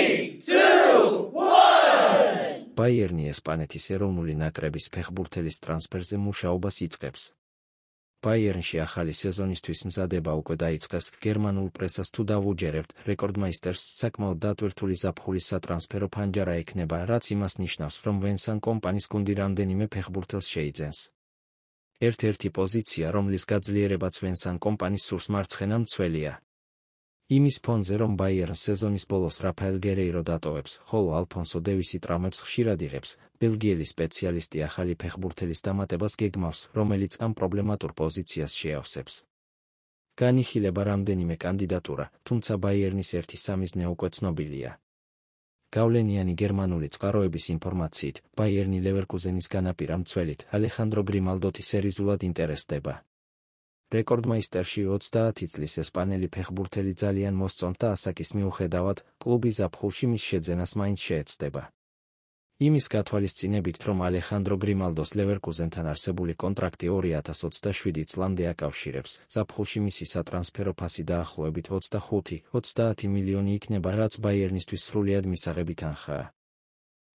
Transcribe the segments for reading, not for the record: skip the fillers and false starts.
3, 2, 1. ბაიერნი ესპანეთის ეროვნული ნაკრების ფეხბურთელის ტრანსფერზე მუშაობას იწყებს. ბაიერნში ახალი სეზონისთვის მზადება უკვე დაიწყეს, გერმანულ პრესას თუ დავუჯერებთ, რეკორდმაისტერს საკმაოდ დატვირთული ზაფხულის სატრანსფერო ფანჯარა ექნება, რაც იმას ნიშნავს, რომ ვენსან კომპანის გუნდი რამდენიმე ფეხბურთელს შეიძენს. ერთ-ერთი პოზიცია, რომლის გაძლიერებაც ვენსან კომპანის სურს მარცხენა მცველია. იმის ფონზე, რომ ბაიერნს სეზონის ბოლოს რაფაელ გერეირო დატოვებს, ხოლო ალფონსო დევისი ტრავმებს ხშირად იღებს, ბელგიელი სპეციალისტი ახალი ფეხბურთელის დამატებას გეგმავს, რომელიც ამ პრობლემატურ პოზიციას შეავსებს. განიხილება რამდენიმე კანდიდატურა, თუმცა ბაიერნის 1-3 ზნე უკვე ცნობილია. გავლენიანი გერმანული წყაროების ინფორმაციით, ბაიერნი ლევერკუზენის განაპირა მცველით, ალეხანდრო გრიმალდოთი სერიოზულად ინტერესდება. რეკორდმაისტერში 30 წლის ესპანელი ფეხბურთელი ძალიან მოსწონთ და ასაკის მიუხედავად, კლუბი ზაფხულში მის შეძენას მაინც შეეცდება. იმის გათვალისწინებით, რომ ალეხანდრო გრიმალდოს ლევერკუზენთან არსებული კონტრაქტი 2027 წლამდე აკავშირებს, ზაფხულში მისი სატრანსფერო ფასი დაახლოებით 25-30 მილიონი იქნება, რაც ბაიერნისთვის სრულიად მისაღები თანხაა.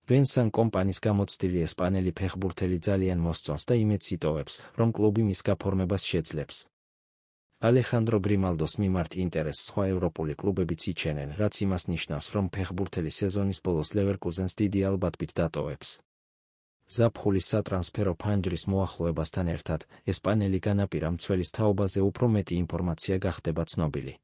ვენსან კომპანის გამოცდილი ესპანელი ფეხბურთელი ძალიან მოსწონს და იმედს იტოვებს, რომ კლუბი მის გაფორმებას შეძლებს. ალეხანდრო გრიმალდოს მიმართ ინტერესს სხვა ევროპული კლუბებიც იჩენენ, რაც იმას ნიშნავს, რომ ფეხბურთელი სეზონის ბოლოს ლევერკუზენს დიდი ალბათობით დატოვებს. ზაფხულის სატრანსფერო ფანჯრის მოახლოებასთან ერთად, ესპანელი განაპირა მცველის თაობაზე უფრო მეტი ინფორმაცია გახდება ცნობილი.